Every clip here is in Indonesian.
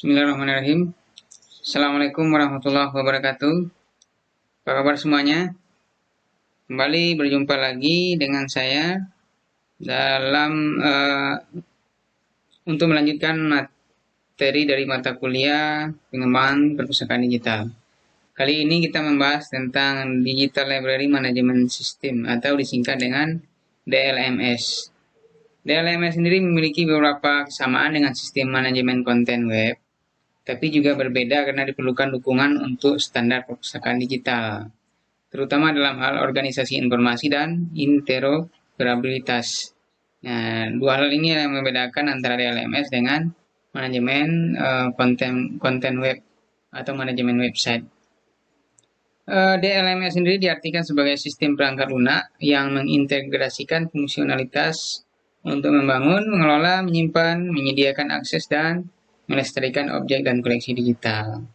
Bismillahirrahmanirrahim. Assalamualaikum warahmatullahi wabarakatuh. Apa kabar semuanya? Kembali berjumpa lagi dengan saya dalam untuk melanjutkan materi dari mata kuliah pengembangan perpustakaan digital. Kali ini kita membahas tentang Digital Library Management System atau disingkat dengan DLMS. DLMS sendiri memiliki beberapa kesamaan dengan sistem manajemen konten web, tapi juga berbeda karena diperlukan dukungan untuk standar perpustakaan digital, terutama dalam hal organisasi informasi dan interoperabilitas. Nah, dua hal ini yang membedakan antara DLMS dengan manajemen konten web atau manajemen website. DLMS sendiri diartikan sebagai sistem perangkat lunak yang mengintegrasikan fungsionalitas untuk membangun, mengelola, menyimpan, menyediakan akses, dan melestarikan objek dan koleksi digital.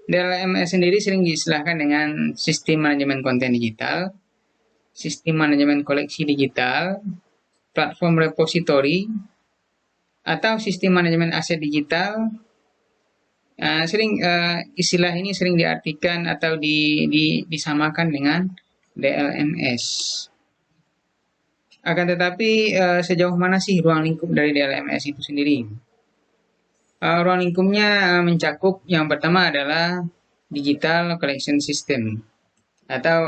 DLMS sendiri sering diistilahkan dengan sistem manajemen konten digital, sistem manajemen koleksi digital, platform repository, atau sistem manajemen aset digital. Istilah ini sering diartikan atau disamakan dengan DLMS. Akan tetapi sejauh mana sih ruang lingkup dari DLMS itu sendiri? Ruang lingkupnya mencakup yang pertama adalah Digital Collection System atau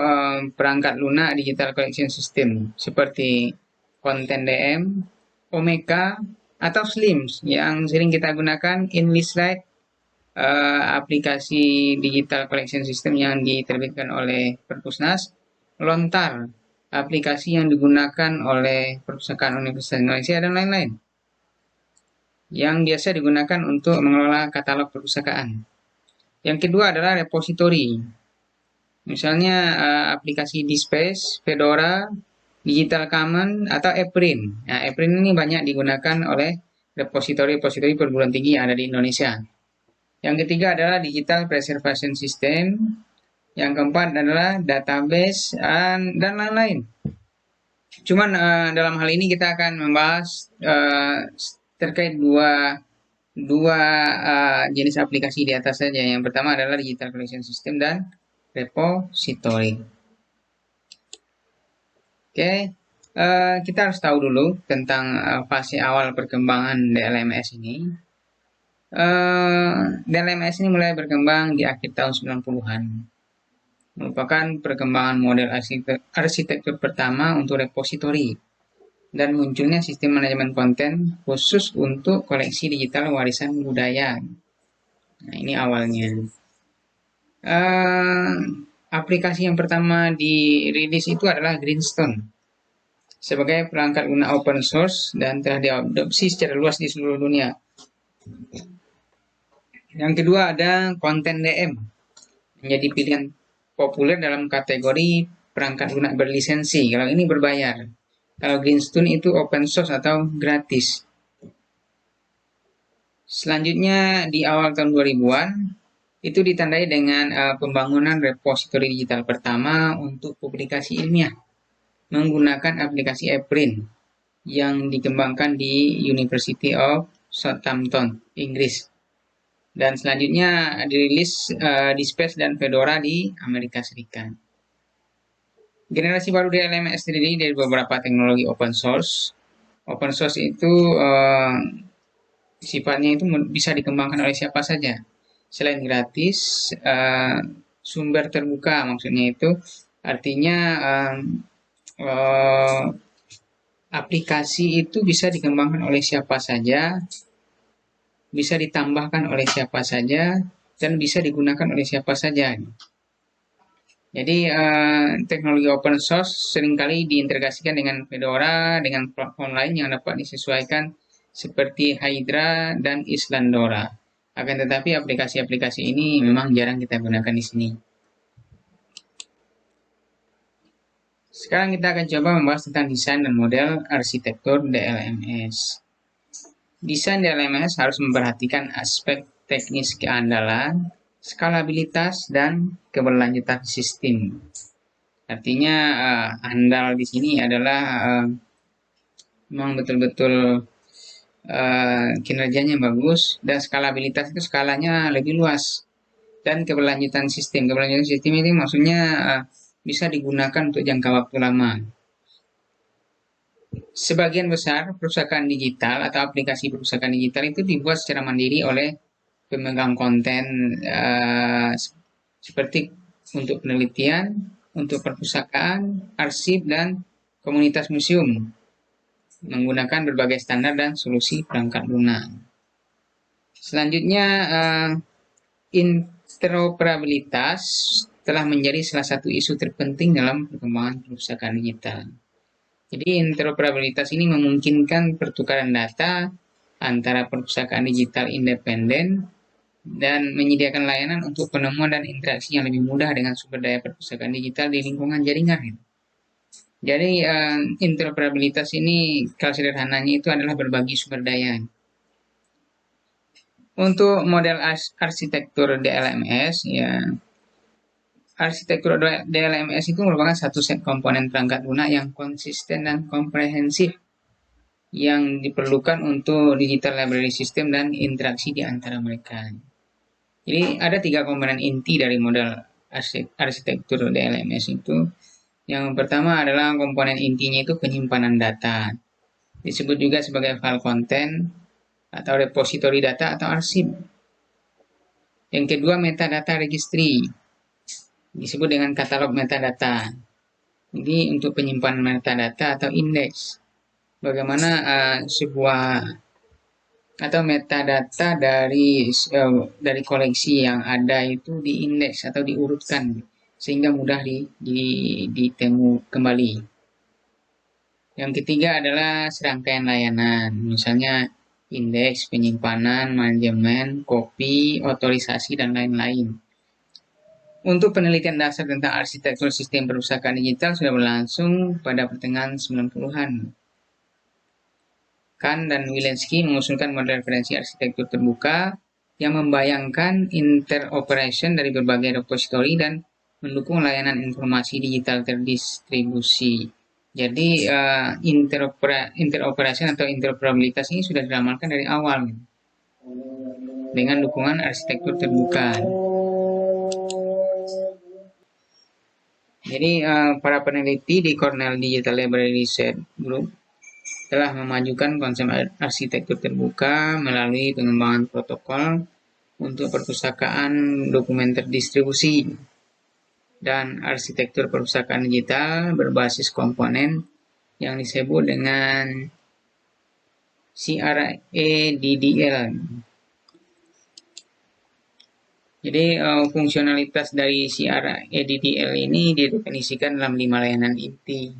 perangkat lunak Digital Collection System seperti Konten DM, Omeka, atau Slims yang sering kita gunakan, InListLike, aplikasi Digital Collection System yang diterbitkan oleh Perpusnas, Lontar, aplikasi yang digunakan oleh Perpustakaan Universitas Indonesia, dan lain-lain yang biasa digunakan untuk mengelola katalog perpustakaan. Yang kedua adalah repository. Misalnya aplikasi DSpace, Fedora, Digital Commons, atau ePrint. Nah, ePrint ini banyak digunakan oleh repository perguruan tinggi yang ada di Indonesia. Yang ketiga adalah Digital Preservation System. Yang keempat adalah database dan lain-lain. Cuman dalam hal ini kita akan membahas terkait dua jenis aplikasi di atas saja. Yang pertama adalah Digital Collection System dan repository. Oke, kita harus tahu dulu tentang fase awal perkembangan DLMS ini. DLMS ini mulai berkembang di akhir tahun 90-an. Merupakan perkembangan model arsitektur pertama untuk repository dan munculnya sistem manajemen konten khusus untuk koleksi digital warisan budaya. Nah, ini awalnya. Aplikasi yang pertama dirilis itu adalah Greenstone sebagai perangkat lunak open source dan telah diadopsi secara luas di seluruh dunia. Yang kedua ada Konten DM, menjadi pilihan populer dalam kategori perangkat lunak berlisensi. Kalau ini berbayar. Kalau Greenstone itu open source atau gratis. Selanjutnya di awal tahun 2000-an itu ditandai dengan pembangunan repository digital pertama untuk publikasi ilmiah menggunakan aplikasi ePrint yang dikembangkan di University of Southampton, Inggris. Dan selanjutnya dirilis DSpace dan Fedora di Amerika Serikat. Generasi baru DLMS terdiri dari beberapa teknologi open source. Open source itu sifatnya itu bisa dikembangkan oleh siapa saja. Selain gratis, sumber terbuka maksudnya itu artinya aplikasi itu bisa dikembangkan oleh siapa saja, bisa ditambahkan oleh siapa saja, dan bisa digunakan oleh siapa saja. Jadi teknologi open source seringkali diintegrasikan dengan Fedora, dengan platform lain yang dapat disesuaikan seperti Hydra dan Islandora. Akan tetapi aplikasi-aplikasi ini memang jarang kita gunakan di sini. Sekarang kita akan coba membahas tentang desain dan model arsitektur DLMS. Desain DLMS harus memperhatikan aspek teknis keandalan, skalabilitas, dan keberlanjutan sistem. Artinya andal di sini adalah memang betul-betul kinerjanya bagus, dan skalabilitas itu skalanya lebih luas, dan keberlanjutan sistem ini maksudnya bisa digunakan untuk jangka waktu lama. Sebagian besar perpustakaan digital atau aplikasi perpustakaan digital itu dibuat secara mandiri oleh pemegang konten, seperti untuk penelitian, untuk perpustakaan, arsip, dan komunitas museum, menggunakan berbagai standar dan solusi perangkat lunak. Selanjutnya, interoperabilitas telah menjadi salah satu isu terpenting dalam perkembangan perpustakaan digital. Jadi interoperabilitas ini memungkinkan pertukaran data antara perpustakaan digital independen dan menyediakan layanan untuk penemuan dan interaksi yang lebih mudah dengan sumber daya perpustakaan digital di lingkungan jaringan. Jadi interoperabilitas ini kalau sederhananya itu adalah berbagi sumber daya. Untuk model arsitektur DLMS, ya, arsitektur DLMS itu merupakan satu set komponen perangkat lunak yang konsisten dan komprehensif yang diperlukan untuk digital library system dan interaksi di antara mereka. Jadi ada 3 komponen inti dari model arsitektur DLMS itu. Yang pertama adalah komponen intinya itu penyimpanan data. Disebut juga sebagai file content atau repository data atau arsip. Yang kedua metadata registry. Disebut dengan katalog metadata. Jadi untuk penyimpanan metadata atau indeks. Bagaimana sebuah atau metadata dari koleksi yang ada itu diindeks atau diurutkan sehingga mudah ditemu kembali. Yang ketiga adalah serangkaian layanan, misalnya indeks, penyimpanan, manajemen, kopi, otorisasi, dan lain-lain. Untuk penelitian dasar tentang arsitektur sistem perpustakaan digital sudah berlangsung pada pertengahan 90-an. Kahn dan Wilensky mengusulkan model referensi arsitektur terbuka yang membayangkan interoperation dari berbagai repository dan mendukung layanan informasi digital terdistribusi. Jadi interoperation atau interoperabilitas ini sudah diramalkan dari awal dengan dukungan arsitektur terbuka. Jadi para peneliti di Cornell Digital Library Research Group telah memajukan konsep arsitektur terbuka melalui pengembangan protokol untuk perpustakaan dokumen terdistribusi dan arsitektur perpustakaan digital berbasis komponen yang disebut dengan CREDDL. Jadi fungsionalitas dari CREDDL ini didefinisikan dalam 5 layanan inti.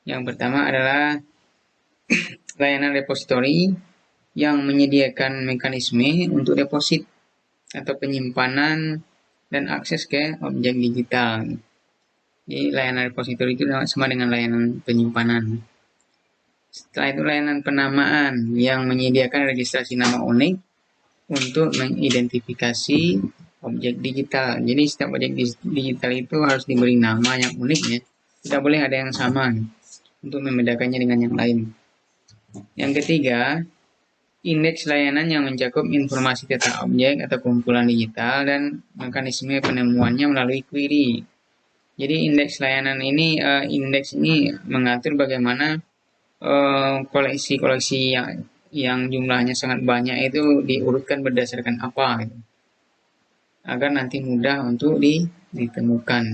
Yang pertama adalah layanan repository yang menyediakan mekanisme untuk deposit atau penyimpanan dan akses ke objek digital. Jadi layanan repository itu sama dengan layanan penyimpanan. Setelah itu layanan penamaan yang menyediakan registrasi nama unik untuk mengidentifikasi objek digital. Jadi setiap objek digital itu harus diberi nama yang unik ya. Tidak boleh ada yang sama untuk membedakannya dengan yang lain. Yang ketiga, indeks layanan yang mencakup informasi tentang objek atau kumpulan digital dan mekanisme penemuannya melalui query. Jadi indeks layanan ini, mengatur bagaimana koleksi-koleksi yang jumlahnya sangat banyak itu diurutkan berdasarkan apa, gitu, agar nanti mudah untuk ditemukan.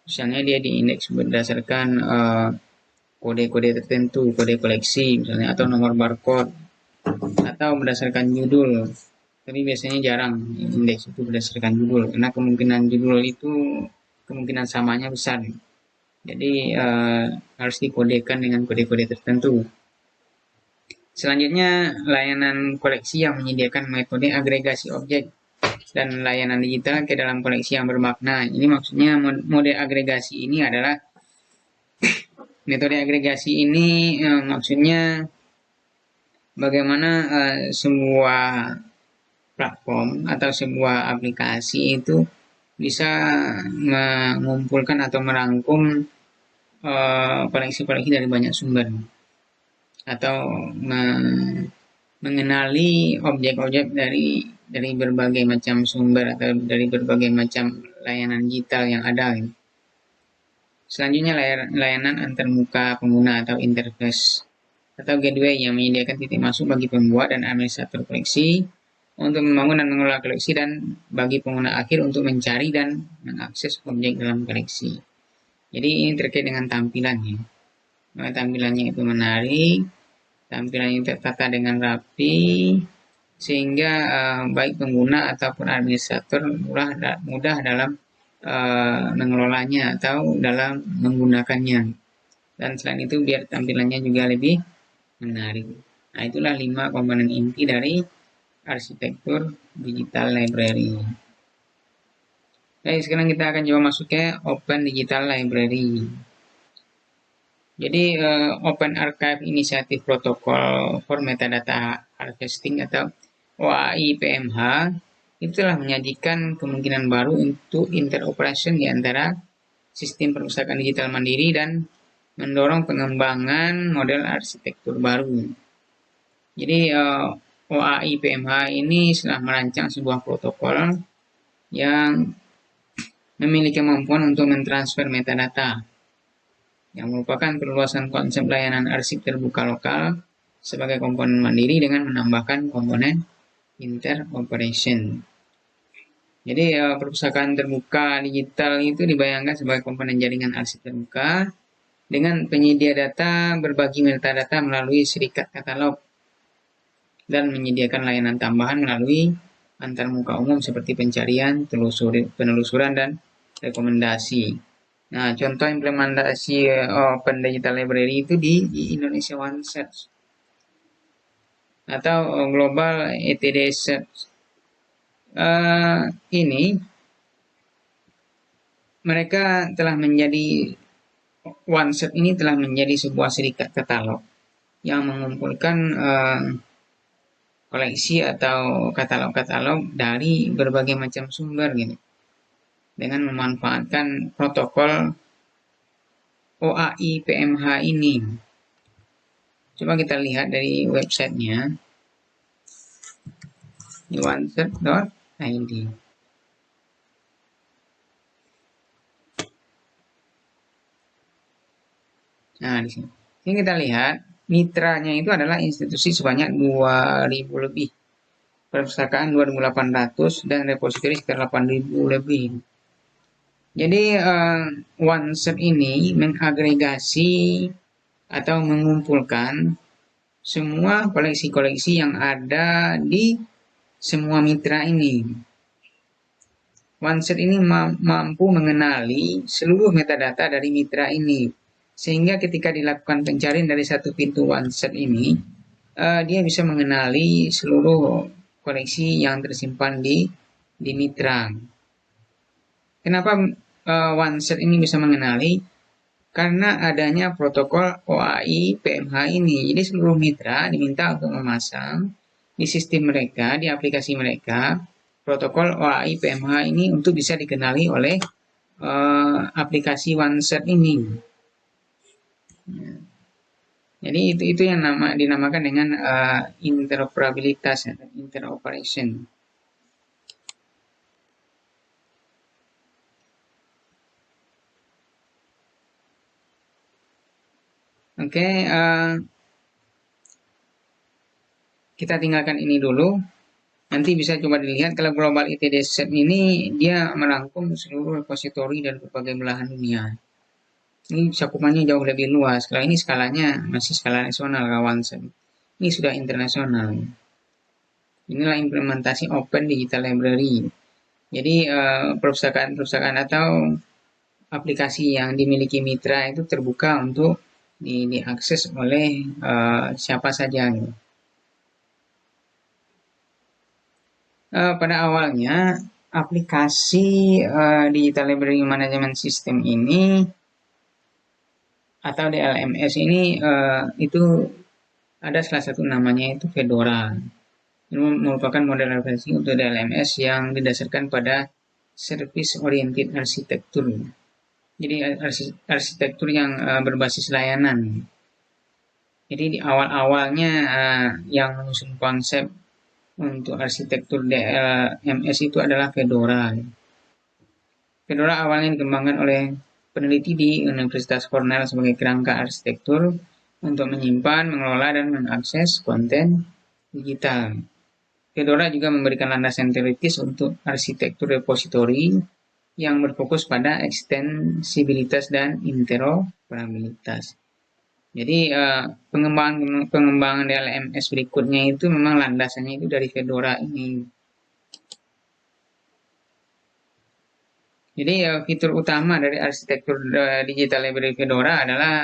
Misalnya dia diindeks berdasarkan kode-kode tertentu, kode koleksi misalnya, atau nomor barcode, atau berdasarkan judul. Tapi biasanya jarang indeks itu berdasarkan judul, karena kemungkinan judul itu kemungkinan samanya besar. Jadi harus dikodekan dengan kode-kode tertentu. Selanjutnya, layanan koleksi yang menyediakan metode agregasi objek dan layanan digital ke dalam koleksi yang bermakna. Ini maksudnya mode agregasi ini adalah metode agregasi ini maksudnya bagaimana sebuah platform atau sebuah aplikasi itu bisa mengumpulkan atau merangkum koleksi-koleksi dari banyak sumber, atau mengenali objek-objek dari berbagai macam sumber atau dari berbagai macam layanan digital yang ada. Selanjutnya layanan antarmuka pengguna atau interface atau gateway yang menyediakan titik masuk bagi pembuat dan administrator koleksi untuk membangun dan mengelola koleksi dan bagi pengguna akhir untuk mencari dan mengakses objek dalam koleksi. Jadi ini terkait dengan tampilannya. Tampilannya itu menarik, tampilannya tertata dengan rapi, sehingga baik pengguna ataupun administrator mudah dalam mengelolanya atau dalam menggunakannya. Dan selain itu biar tampilannya juga lebih menarik. Nah, itulah 5 komponen inti dari arsitektur digital library. Baik, sekarang kita akan coba masuk ke Open Digital Library. Jadi Open Archive Initiative Protocol for Metadata Harvesting atau OAI PMH itu telah menyajikan kemungkinan baru untuk interoperation di antara sistem perpustakaan digital mandiri dan mendorong pengembangan model arsitektur baru. Jadi OAI PMH ini telah merancang sebuah protokol yang memiliki kemampuan untuk mentransfer metadata yang merupakan perluasan konsep layanan arsip terbuka lokal sebagai komponen mandiri dengan menambahkan komponen interoperation. Jadi perpustakaan terbuka digital itu dibayangkan sebagai komponen jaringan arsip terbuka dengan penyedia data berbagi metadata melalui serikat katalog dan menyediakan layanan tambahan melalui antarmuka umum seperti pencarian, penelusuran, dan rekomendasi. Nah, contoh implementasi Open Digital Library itu di Indonesia OneSearch atau Global ETD Search. Ini mereka telah menjadi OneSearch ini telah menjadi sebuah serikat katalog yang mengumpulkan koleksi atau katalog-katalog dari berbagai macam sumber gitu, dengan memanfaatkan protokol OAI PMH ini. Coba kita lihat dari websitenya di onesearch.id. Nah, di sini. Ini kita lihat mitranya itu adalah institusi sebanyak 2.000 lebih. Perpustakaan 2.800 dan repositori sekitar 8.000 lebih. Jadi OneSearch ini mengagregasi atau mengumpulkan semua koleksi-koleksi yang ada di semua mitra ini. OneSearch ini mampu mengenali seluruh metadata dari mitra ini, sehingga ketika dilakukan pencarian dari satu pintu OneSearch ini, dia bisa mengenali seluruh koleksi yang tersimpan di mitra. Kenapa OneSearch ini bisa mengenali? Karena adanya protokol OAI PMH ini. Jadi seluruh mitra diminta untuk memasang di sistem mereka, di aplikasi mereka, protokol OAI PMH ini untuk bisa dikenali oleh aplikasi OneSearch ini. Jadi itu yang dinamakan dengan interoperabilitas atau interoperation. Oke, kita tinggalkan ini dulu. Nanti bisa coba dilihat kalau Global ETD Set ini dia merangkum seluruh repositori dan berbagai belahan dunia. Ini cakupannya jauh lebih luas. Kalau ini skalanya masih skala nasional kawan. Ini sudah internasional. Inilah implementasi Open Digital Library. Jadi perpustakaan atau aplikasi yang dimiliki mitra itu terbuka untuk diakses oleh siapa saja. Pada awalnya aplikasi Digital Library Management System ini atau DLMS ini itu ada salah satu namanya itu Fedora. Ini merupakan model referensi untuk DLMS yang didasarkan pada Service Oriented Architecture. Jadi arsitektur yang berbasis layanan. Jadi di awal-awalnya yang menyusun konsep untuk arsitektur DLMS itu adalah Fedora. Fedora awalnya dikembangkan oleh peneliti di Universitas Cornell sebagai kerangka arsitektur untuk menyimpan, mengelola, dan mengakses konten digital. Fedora juga memberikan landasan teoritis untuk arsitektur repositori yang berfokus pada ekstensibilitas dan interoperabilitas. Jadi pengembangan DLMS berikutnya itu memang landasannya itu dari Fedora ini. Jadi fitur utama dari arsitektur digital library Fedora adalah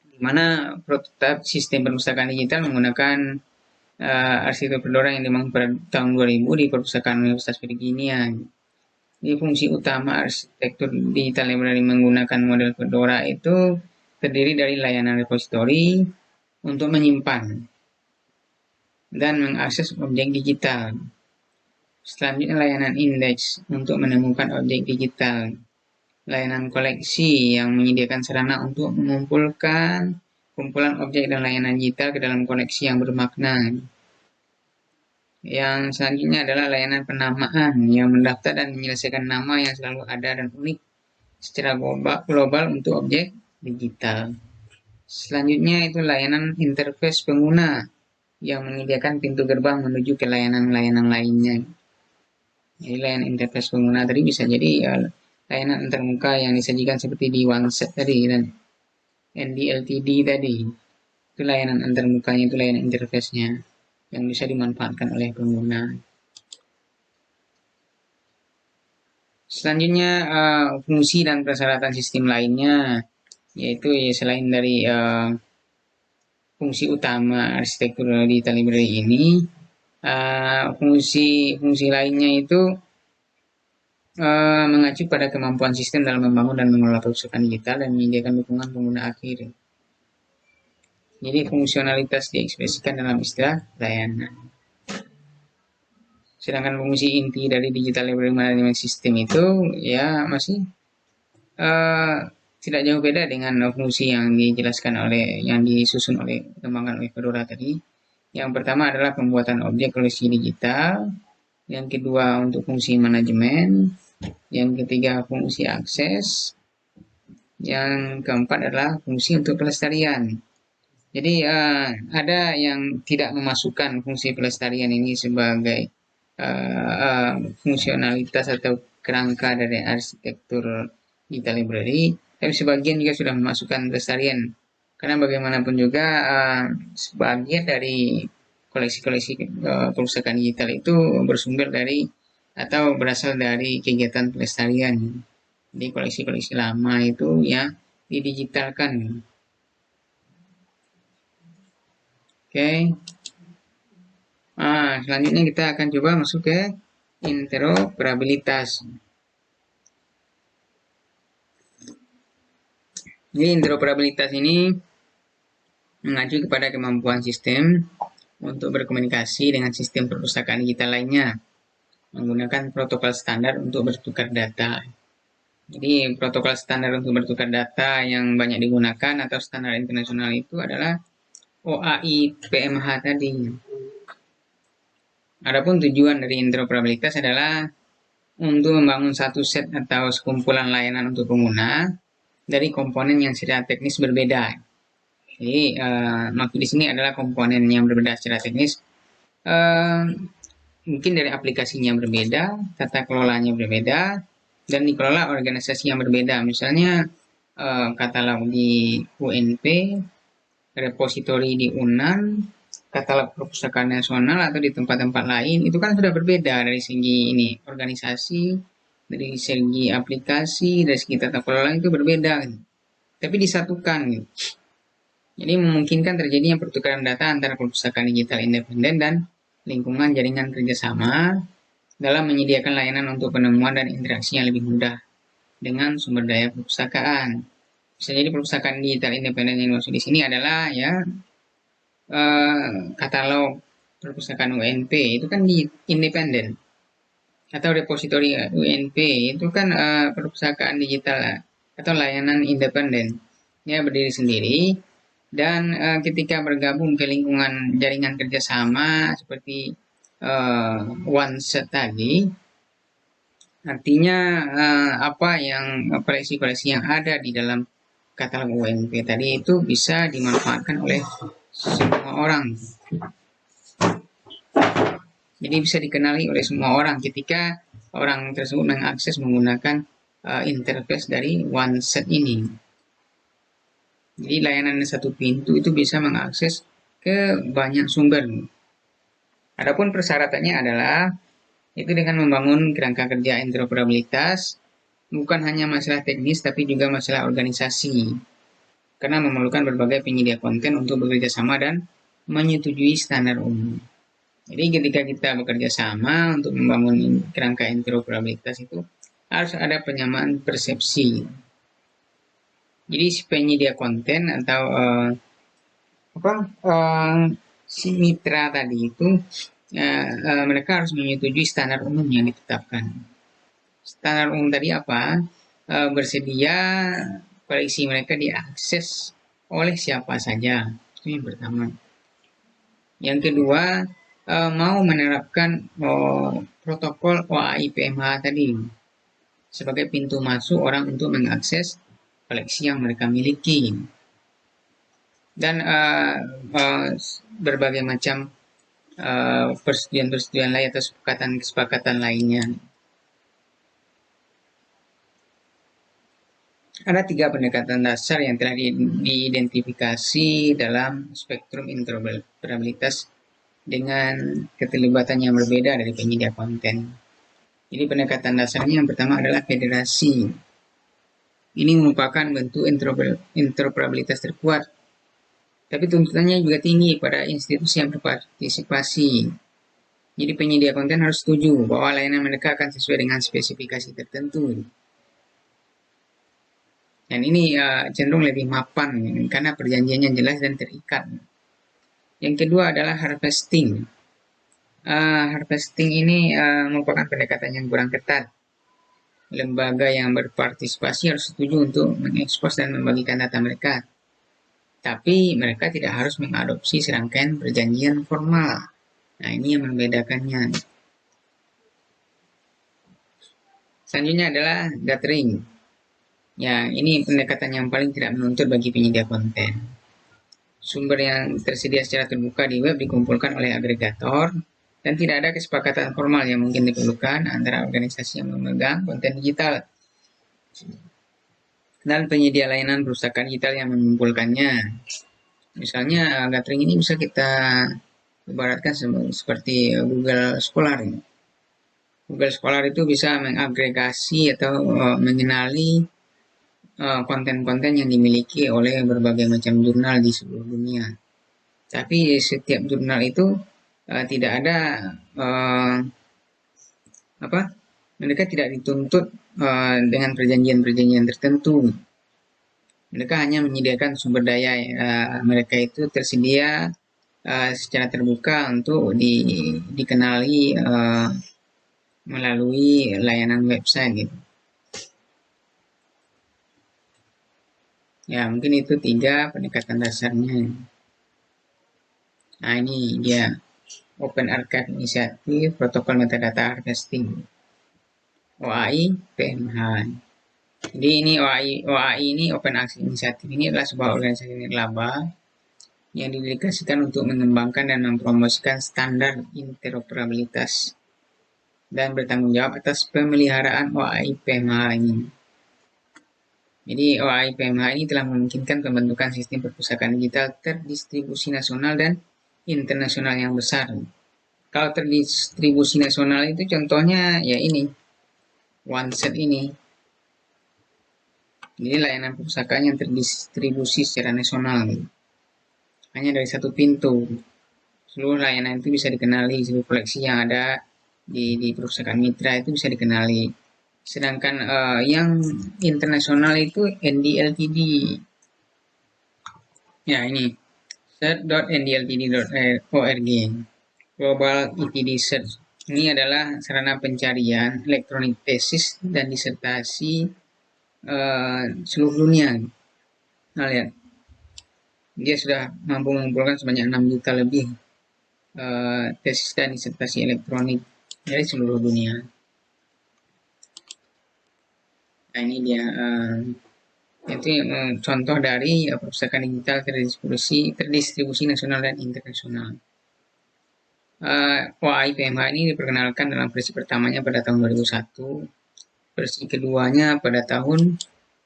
di mana prototipe sistem perpustakaan digital menggunakan arsitektur Fedora yang dibangun pada tahun 2000 di perpustakaan Universitas Virginia. Jadi fungsi utama arsitektur digital library menggunakan model Fedora itu terdiri dari layanan repository untuk menyimpan dan mengakses objek digital. Selanjutnya layanan indeks untuk menemukan objek digital. Layanan koleksi yang menyediakan sarana untuk mengumpulkan kumpulan objek dan layanan digital ke dalam koleksi yang bermakna. Yang selanjutnya adalah layanan penamaan yang mendaftar dan menyelesaikan nama yang selalu ada dan unik secara global untuk objek digital. Selanjutnya itu layanan interface pengguna yang menyediakan pintu gerbang menuju ke layanan-layanan lainnya. Jadi layanan interface pengguna tadi bisa jadi layanan antarmuka yang disajikan seperti di OneSet tadi dan NDLTD tadi. Itu layanan antarmukanya, itu layanan interface-nya yang bisa dimanfaatkan oleh pengguna. Selanjutnya fungsi dan persyaratan sistem lainnya, yaitu selain dari fungsi utama arsitektur digital library ini, fungsi lainnya itu mengacu pada kemampuan sistem dalam membangun dan mengelola perpustakaan digital dan menyediakan dukungan pengguna akhir. Jadi fungsionalitas diekspresikan dalam istilah layanan. Sedangkan fungsi inti dari digital library management system itu ya masih tidak jauh beda dengan fungsi yang dijelaskan yang disusun dikembangkan oleh Fedora tadi. Yang pertama adalah pembuatan objek koleksi digital, yang kedua untuk fungsi manajemen, yang ketiga fungsi akses, yang keempat adalah fungsi untuk pelestarian. Jadi ada yang tidak memasukkan fungsi pelestarian ini sebagai fungsionalitas atau kerangka dari arsitektur digital library, tapi sebagian juga sudah memasukkan pelestarian. Karena bagaimanapun juga sebagian dari koleksi-koleksi perpustakaan digital itu bersumber dari atau berasal dari kegiatan pelestarian. Jadi koleksi-koleksi lama itu ya didigitalkan. Oke. Selanjutnya kita akan coba masuk ke interoperabilitas. Jadi interoperabilitas ini mengacu kepada kemampuan sistem untuk berkomunikasi dengan sistem perpustakaan digital lainnya menggunakan protokol standar untuk bertukar data. Jadi protokol standar untuk bertukar data yang banyak digunakan atau standar internasional itu adalah OAI PMH tadi. Adapun tujuan dari interoperabilitas adalah untuk membangun satu set atau sekumpulan layanan untuk pengguna dari komponen yang secara teknis berbeda. Jadi maksud di sini adalah komponen yang berbeda secara teknis. Mungkin dari aplikasinya berbeda, tata kelolanya berbeda, dan dikelola organisasi yang berbeda. Misalnya katalog di UNP, repositori di UNAN, katalog perpustakaan nasional atau di tempat-tempat lain, itu kan sudah berbeda dari segi ini organisasi, dari segi aplikasi, dari segi tata kelola itu berbeda, tapi disatukan. Jadi memungkinkan terjadinya pertukaran data antara perpustakaan digital independen dan lingkungan jaringan kerjasama dalam menyediakan layanan untuk penemuan dan interaksi yang lebih mudah dengan sumber daya perpustakaan. Bisa jadi perpustakaan digital independen yang maksud di sini adalah ya katalog perpustakaan UNP itu kan independen, atau repositori UNP itu kan perpustakaan digital atau layanan independen ya berdiri sendiri, Dan ketika bergabung ke lingkungan jaringan kerjasama seperti OneSet tadi, artinya apa yang koleksi-koleksi yang ada di dalam katalog UMP tadi itu bisa dimanfaatkan oleh semua orang. Jadi bisa dikenali oleh semua orang ketika orang tersebut mengakses menggunakan interface dari OneSet ini. Jadi layanan satu pintu itu bisa mengakses ke banyak sumber. Adapun persyaratannya adalah itu dengan membangun kerangka kerja interoperabilitas, bukan hanya masalah teknis tapi juga masalah organisasi. Karena memerlukan berbagai penyedia konten untuk bekerja sama dan menyetujui standar umum. Jadi ketika kita bekerja sama untuk membangun kerangka interoperabilitas itu harus ada penyamaan persepsi. Jadi si penyedia konten atau si mitra tadi itu mereka harus menyetujui standar umum yang ditetapkan. Standar umum tadi apa? Bersedia koleksi mereka diakses oleh siapa saja. Itu yang pertama. Yang kedua, mau menerapkan protokol OAI PMH tadi sebagai pintu masuk orang untuk mengakses koleksi yang mereka miliki. Dan berbagai macam persetujuan-persetujuan lain atau kesepakatan lainnya. Ada 3 pendekatan dasar yang telah diidentifikasi dalam spektrum interoperabilitas dengan keterlibatan yang berbeda dari penyedia konten. Jadi pendekatan dasarnya yang pertama adalah federasi. Ini merupakan bentuk interoperabilitas terkuat. Tapi tuntutannya juga tinggi pada institusi yang berpartisipasi. Jadi penyedia konten harus setuju bahwa layanan mereka akan sesuai dengan spesifikasi tertentu. Dan ini cenderung lebih mapan karena perjanjiannya jelas dan terikat. Yang kedua adalah harvesting. Harvesting ini merupakan pendekatan yang kurang ketat. Lembaga yang berpartisipasi harus setuju untuk mengekspos dan membagikan data mereka. Tapi mereka tidak harus mengadopsi serangkaian perjanjian formal. Nah, ini yang membedakannya. Selanjutnya adalah gathering. Ya, ini pendekatan yang paling tidak menuntut bagi penyedia konten. Sumber yang tersedia secara terbuka di web dikumpulkan oleh agregator dan tidak ada kesepakatan formal yang mungkin diperlukan antara organisasi yang memegang konten digital dan penyedia layanan perpustakaan digital yang mengumpulkannya. Misalnya gathering ini bisa kita ibaratkan seperti Google Scholar. Google Scholar itu bisa mengagregasi atau mengenali konten-konten yang dimiliki oleh berbagai macam jurnal di seluruh dunia. Tapi setiap jurnal itu tidak ada mereka tidak dituntut dengan perjanjian-perjanjian tertentu. Mereka hanya menyediakan sumber daya mereka itu tersedia secara terbuka untuk dikenali melalui layanan website gitu. Ya, mungkin itu 3 pendekatan dasarnya. Nah, ini dia Open Archive Initiative, Protokol Metadata Harvesting, OAI PMH. Jadi ini OAI ini Open Access Initiative ini adalah sebuah organisasi nirlaba yang didedikasikan untuk mengembangkan dan mempromosikan standar interoperabilitas dan bertanggung jawab atas pemeliharaan OAI PMH ini. Jadi OAI PMH ini telah memungkinkan pembentukan sistem perpustakaan digital terdistribusi nasional dan internasional yang besar. Kalau terdistribusi nasional itu contohnya ya ini, OneSet ini. Jadi layanan perpustakaan yang terdistribusi secara nasional. Hanya dari satu pintu. Seluruh layanan itu bisa dikenali, seluruh koleksi yang ada di perpustakaan mitra itu bisa dikenali. Sedangkan yang internasional itu NDLTD. Ya ini search.ndltd.org. Global ETD Search. Ini adalah sarana pencarian elektronik tesis dan disertasi seluruh dunia. Nah, lihat. dia sudah mampu mengumpulkan sebanyak 6 juta lebih tesis dan disertasi elektronik dari seluruh dunia. Nah, ini dia itu contoh dari perpustakaan digital terdistribusi nasional dan internasional. OAI PMH ini diperkenalkan dalam versi pertamanya pada tahun 2001, versi keduanya pada tahun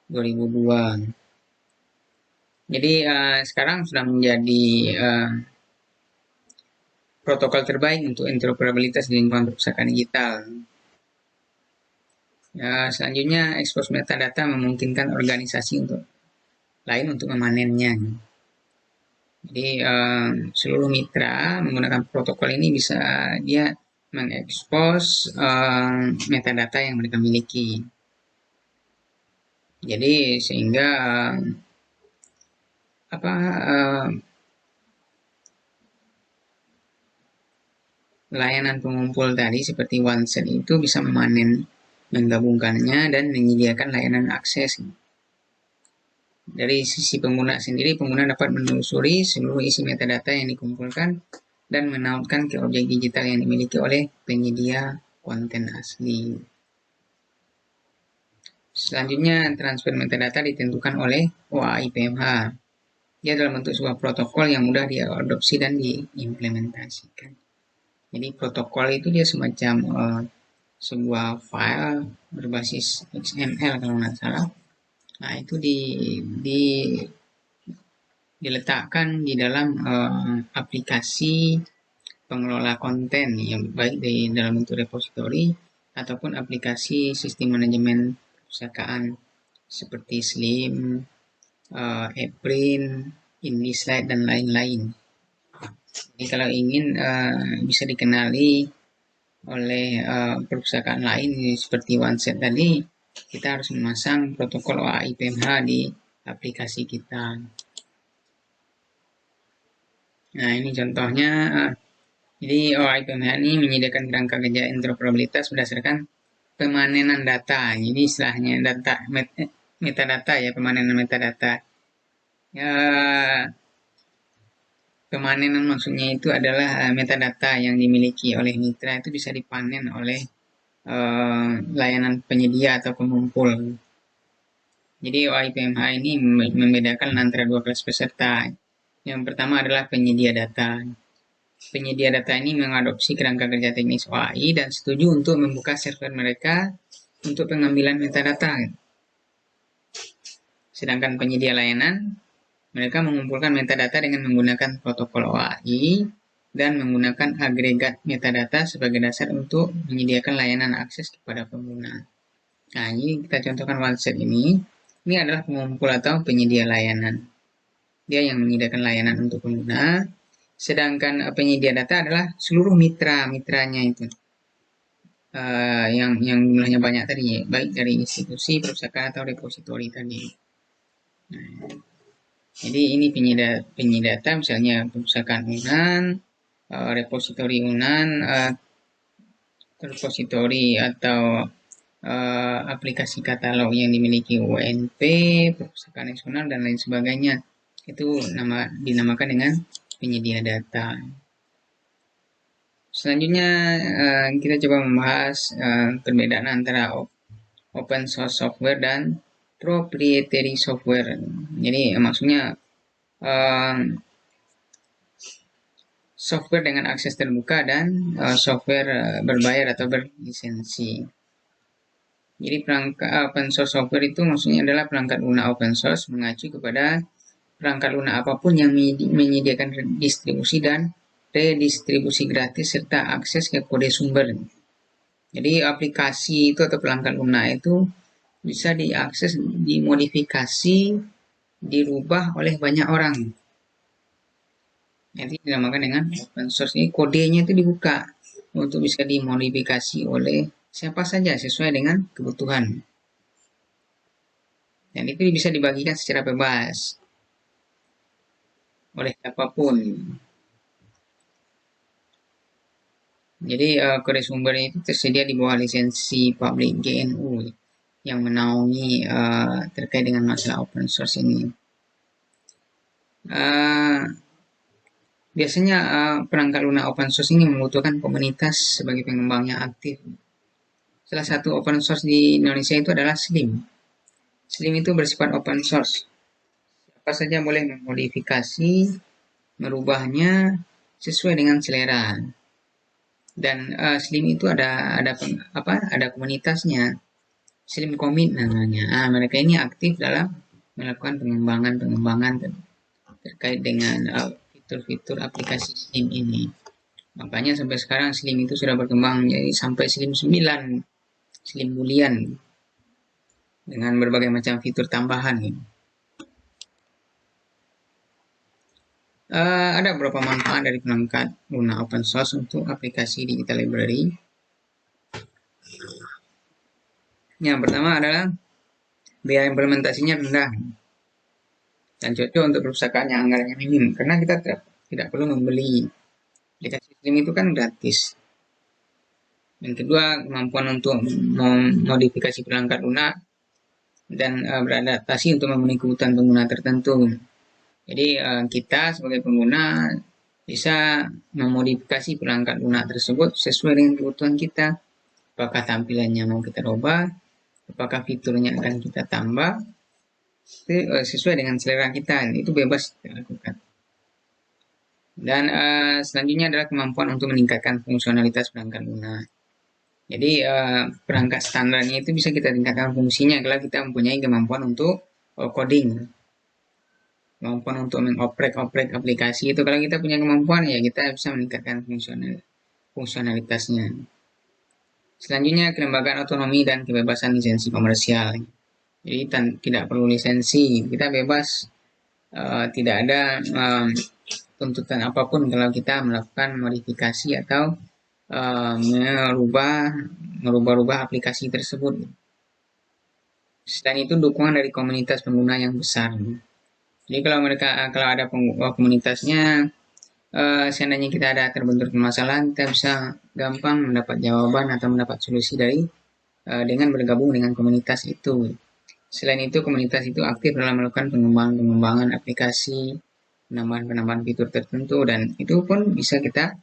2002. Jadi sekarang sudah menjadi protokol terbaik untuk interoperabilitas di lingkungan perpustakaan digital. Selanjutnya, expose metadata memungkinkan organisasi lain untuk memanennya. Jadi seluruh mitra menggunakan protokol ini bisa dia mengekspos metadata yang mereka miliki. Jadi sehingga layanan pengumpul tadi seperti OneSet itu bisa memanen, menggabungkannya, dan menyediakan layanan akses. Dari sisi pengguna sendiri, pengguna dapat menelusuri seluruh isi metadata yang dikumpulkan dan menautkan ke objek digital yang dimiliki oleh penyedia konten asli. Selanjutnya, transfer metadata ditentukan oleh OAI PMH. Dia dalam bentuk sebuah protokol yang mudah diadopsi dan diimplementasikan. Jadi protokol itu dia semacam sebuah file berbasis XML kalau nggak salah. Nah, itu diletakkan di dalam aplikasi pengelola konten yang baik di dalam bentuk repository ataupun aplikasi sistem manajemen perpustakaan seperti Slim, ePrint, IndiSlide, dan lain-lain. Jadi kalau ingin bisa dikenali oleh perpustakaan lain seperti OneSet tadi, kita harus memasang protokol OAI PMH di aplikasi kita. Nah, ini contohnya. Jadi OAI PMH ini menyediakan kerangka kerja interoperabilitas berdasarkan pemanenan data. Jadi istilahnya data metadata ya, pemanenan metadata. Pemanenan maksudnya itu adalah metadata yang dimiliki oleh mitra itu bisa dipanen oleh layanan penyedia atau pengumpul. Jadi OAI PMH ini membedakan antara dua kelas peserta. Yang pertama adalah penyedia data. Penyedia data ini mengadopsi kerangka kerja teknis OAI dan setuju untuk membuka server mereka untuk pengambilan metadata. Sedangkan penyedia layanan, mereka mengumpulkan metadata dengan menggunakan protokol OAI dan menggunakan agregat metadata sebagai dasar untuk menyediakan layanan akses kepada pengguna. Nah, ini kita contohkan OneSet ini. Ini adalah pengumpul atau penyedia layanan. Dia yang menyediakan layanan untuk pengguna. Sedangkan penyedia data adalah seluruh mitra-mitranya itu. Yang jumlahnya banyak tadi, baik dari institusi, perpustakaan, atau repository tadi. Nah, jadi ini penyedia data, misalnya perpustakaan UNAN, repository UNAN, repository atau aplikasi katalog yang dimiliki UNP, perpustakaan nasional, dan lain sebagainya. Itu dinamakan dengan penyedia data. Selanjutnya kita coba membahas perbedaan antara open source software dan proprietary software. Jadi maksudnya software dengan akses terbuka dan software berbayar atau berlisensi. Jadi perangkat open source software itu maksudnya adalah perangkat lunak open source mengacu kepada perangkat lunak apapun yang menyediakan distribusi dan redistribusi gratis serta akses ke kode sumber. Jadi aplikasi itu atau perangkat lunak itu bisa diakses, dimodifikasi, dirubah oleh banyak orang. Nanti dinamakan dengan open source. Ini kodenya itu dibuka untuk bisa dimodifikasi oleh siapa saja sesuai dengan kebutuhan. Dan itu bisa dibagikan secara bebas oleh siapapun. Jadi kode sumber itu tersedia di bawah lisensi publik GNU yang menaungi terkait dengan masalah open source ini. Uh, Biasanya perangkat lunak open source ini membutuhkan komunitas sebagai pengembang yang aktif. Salah satu open source di Indonesia itu adalah Slim. Slim itu bersifat open source. Siapa saja boleh memodifikasi, merubahnya sesuai dengan selera. Dan Slim itu ada komunitasnya. Slim Commit namanya. Mereka ini aktif dalam melakukan pengembangan terkait dengan fitur-fitur aplikasi Slim ini. Makanya sampai sekarang Slim itu sudah berkembang jadi sampai Slim 9, Slim Boolean dengan berbagai macam fitur tambahan gitu. Ada beberapa manfaat dari perangkat lunak open source untuk aplikasi digital library. Yang pertama adalah biaya implementasinya rendah dan cocok untuk perpustakaan yang anggarannya minim karena kita tidak perlu membeli. Aplikasi Slim itu kan gratis. Yang kedua, kemampuan untuk memodifikasi perangkat lunak dan beradaptasi untuk memenuhi kebutuhan pengguna tertentu. Jadi kita sebagai pengguna bisa memodifikasi perangkat lunak tersebut sesuai dengan kebutuhan kita. Apakah tampilannya mau kita rubah, apakah fiturnya akan kita tambah, itu sesuai dengan selera kita. Itu bebas kita lakukan. Dan selanjutnya adalah kemampuan untuk meningkatkan fungsionalitas perangkat lunak. Jadi perangkat standarnya itu bisa kita tingkatkan fungsinya kalau kita mempunyai kemampuan untuk coding. Kemampuan untuk mengoprek aplikasi itu kalau kita punya kemampuan ya kita bisa meningkatkan fungsionalitasnya. Selanjutnya kelembagaan otonomi dan kebebasan lisensi komersial. Jadi tidak perlu lisensi, kita bebas, tidak ada tuntutan apapun kalau kita melakukan modifikasi atau merubah aplikasi tersebut. Selain itu dukungan dari komunitas pengguna yang besar. Jadi kalau ada komunitasnya, seandainya kita ada terbentur permasalahan, kita bisa gampang mendapat jawaban atau mendapat solusi dengan bergabung dengan komunitas itu. Selain itu, komunitas itu aktif dalam melakukan pengembangan aplikasi, penambahan fitur tertentu, dan itu pun bisa kita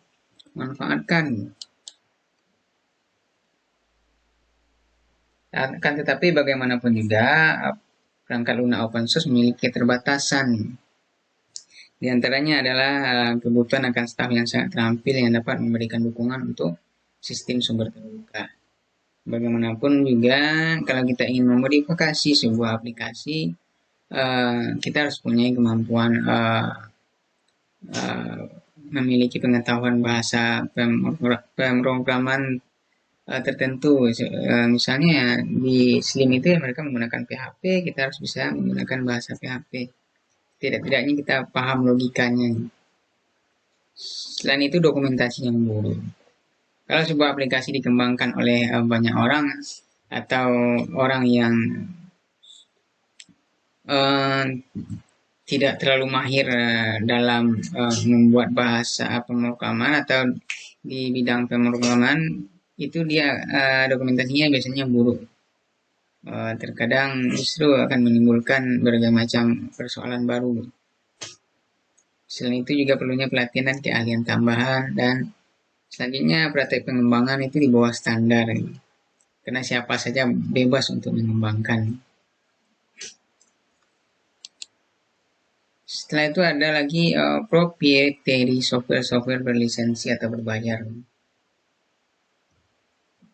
manfaatkan. Akan tetapi bagaimanapun juga, perangkat lunak open source memiliki keterbatasan. Di antaranya adalah kebutuhan akan staf yang sangat terampil yang dapat memberikan dukungan untuk sistem sumber terbuka. Bagaimanapun juga, kalau kita ingin memodifikasi sebuah aplikasi, kita harus punya kemampuan memiliki pengetahuan bahasa pemrograman tertentu. Misalnya di Slim itu mereka menggunakan PHP, kita harus bisa menggunakan bahasa PHP. Tidak-tidaknya kita paham logikanya. Selain itu dokumentasi yang buruk. Kalau sebuah aplikasi dikembangkan oleh banyak orang atau orang yang tidak terlalu mahir dalam membuat bahasa pemrograman atau di bidang pemrograman, itu dia dokumentasinya biasanya buruk. Terkadang justru akan menimbulkan berbagai macam persoalan baru. Selain itu juga perlunya pelatihan dan keahlian tambahan, dan selanjutnya praktek pengembangan itu di bawah standar. Karena siapa saja bebas untuk mengembangkan. Setelah itu ada lagi proprietary software berlisensi atau berbayar.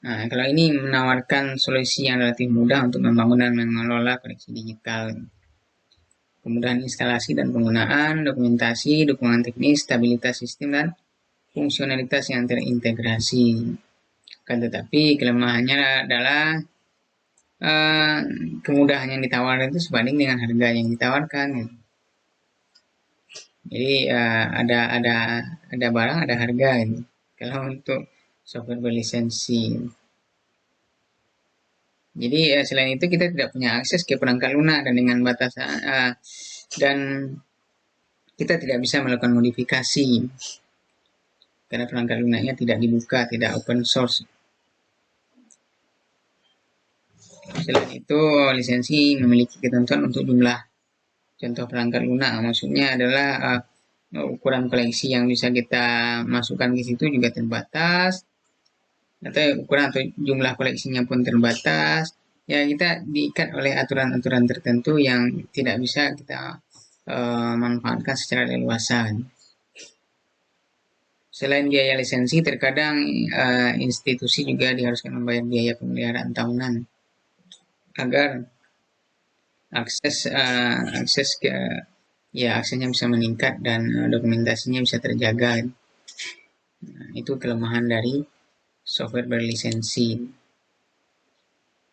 Nah, kalau ini menawarkan solusi yang relatif mudah untuk membangun dan mengelola koleksi digital. Kemudahan instalasi dan penggunaan, dokumentasi, dukungan teknis, stabilitas sistem, dan fungsionalitas yang terintegrasi. Kan tetapi kelemahannya adalah kemudahan yang ditawarkan itu sebanding dengan harga yang ditawarkan. Jadi ada barang, ada harga gitu. Kalau untuk software berlisensi. Jadi selain itu kita tidak punya akses ke perangkat lunak dan dengan batasan dan kita tidak bisa melakukan modifikasi karena perangkat lunaknya tidak dibuka, tidak open source. Selain itu lisensi memiliki ketentuan untuk jumlah Contoh perangkat lunak maksudnya adalah ukuran koleksi yang bisa kita masukkan ke situ juga terbatas, atau ukuran atau jumlah koleksinya pun terbatas. Ya, kita diikat oleh aturan-aturan tertentu yang tidak bisa kita manfaatkan secara leluasa. Selain biaya lisensi, terkadang institusi juga diharuskan membayar biaya pemeliharaan tahunan agar akses ke aksesnya bisa meningkat dan dokumentasinya bisa terjaga. Nah, itu kelemahan dari software berlisensi.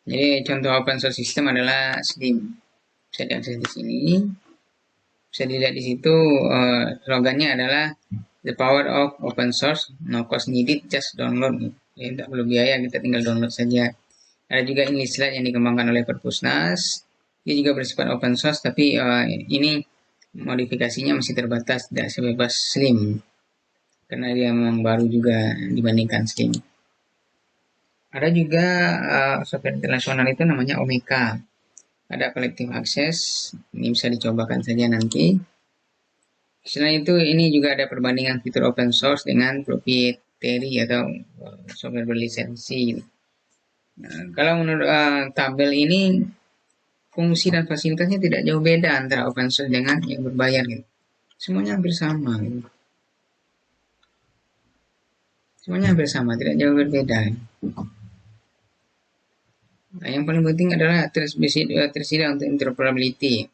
Jadi contoh open source system adalah Slim. Bisa diakses di sini. Bisa dilihat di situ slogannya adalah the power of open source, no cost needed, just download. Ya, tidak perlu biaya, kita tinggal download saja. Ada juga Enlistlat yang dikembangkan oleh Perpusnas. Dia juga bersifat open source, tapi ini modifikasinya masih terbatas, tidak sebebas Slim. Karena dia memang baru juga dibandingkan Slim. Ada juga software internasional itu namanya Omeka. Ada collective access, ini bisa dicobakan saja nanti. Selain itu, ini juga ada perbandingan fitur open source dengan proprietary atau software berlisensi. Nah, kalau menurut tabel ini, fungsi dan fasilitasnya tidak jauh beda antara open source dengan yang berbayar gitu. Semuanya hampir sama gitu. Semuanya hampir sama, tidak jauh berbeda. Nah, yang paling penting adalah tersedia untuk interoperability.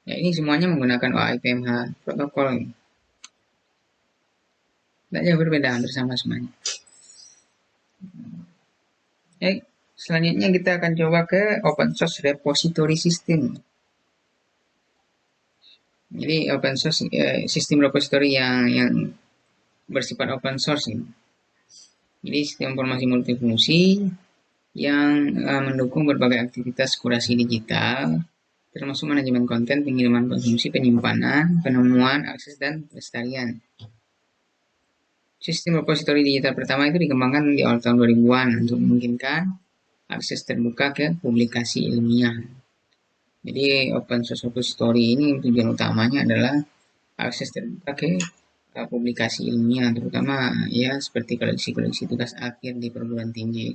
Ya, ini semuanya menggunakan OAI-PMH protokol. Tidak jauh berbeda, hampir sama semuanya. Selanjutnya kita akan coba ke open source repository system. Jadi open source sistem repository yang bersifat open source. Jadi sistem informasi multifungsi yang mendukung berbagai aktivitas kurasi digital, termasuk manajemen konten, pengiriman konsumsi, penyimpanan, penemuan, akses, dan pelestarian. Sistem repository digital pertama itu dikembangkan di awal tahun 2000-an untuk memungkinkan akses terbuka ke publikasi ilmiah. Jadi open source repository ini tujuan utamanya adalah akses terbuka ke publikasi ilmiah, terutama ya seperti koleksi-koleksi tugas akhir di perguruan tinggi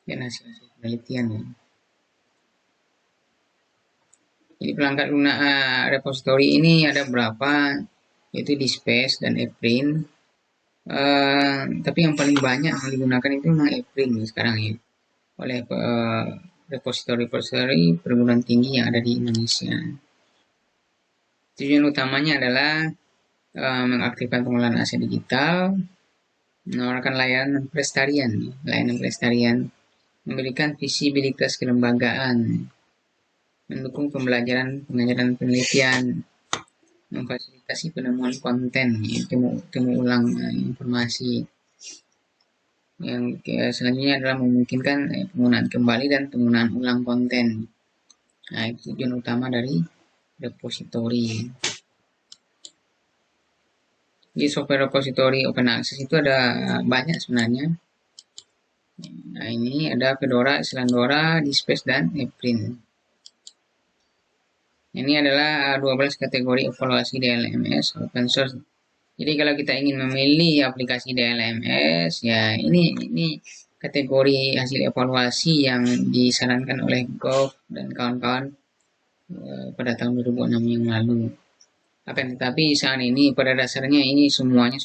dan hasil-hasil penelitian. Jadi perangkat lunak repository ini ada berapa, yaitu Dispace dan Eprint. Tapi yang paling banyak yang digunakan itu memang Eprint sekarang ya, oleh repository perguruan tinggi yang ada di Indonesia. Tujuan utamanya adalah mengaktifkan pengelolaan aset digital, menawarkan layanan pelestarian, memberikan visibilitas kelembagaan, mendukung pembelajaran, pengajaran, penelitian, memfasilitasi penemuan konten, temu ulang informasi. Yang selanjutnya adalah memungkinkan penggunaan kembali dan penggunaan ulang konten. Nah, itu tujuan utama dari repository. Di software repository open access itu ada banyak sebenarnya. Nah, ini ada Fedora, Islandora, Dispace, dan Eprint. Ini adalah 12 kategori evaluasi DLMS open source. Jadi kalau kita ingin memilih aplikasi DLMS, ya ini kategori hasil evaluasi yang disarankan oleh Gov dan kawan-kawan pada tahun 2006 yang lalu. Akan tetapi saat ini pada dasarnya ini semuanya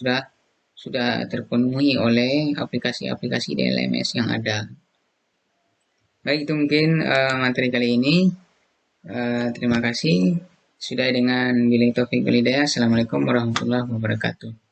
sudah terpenuhi oleh aplikasi-aplikasi DLMS yang ada. Baik, itu mungkin materi kali ini. Terima kasih. Sudah dengan Billahi Taufiq wal Hidayah. Assalamualaikum warahmatullahi wabarakatuh.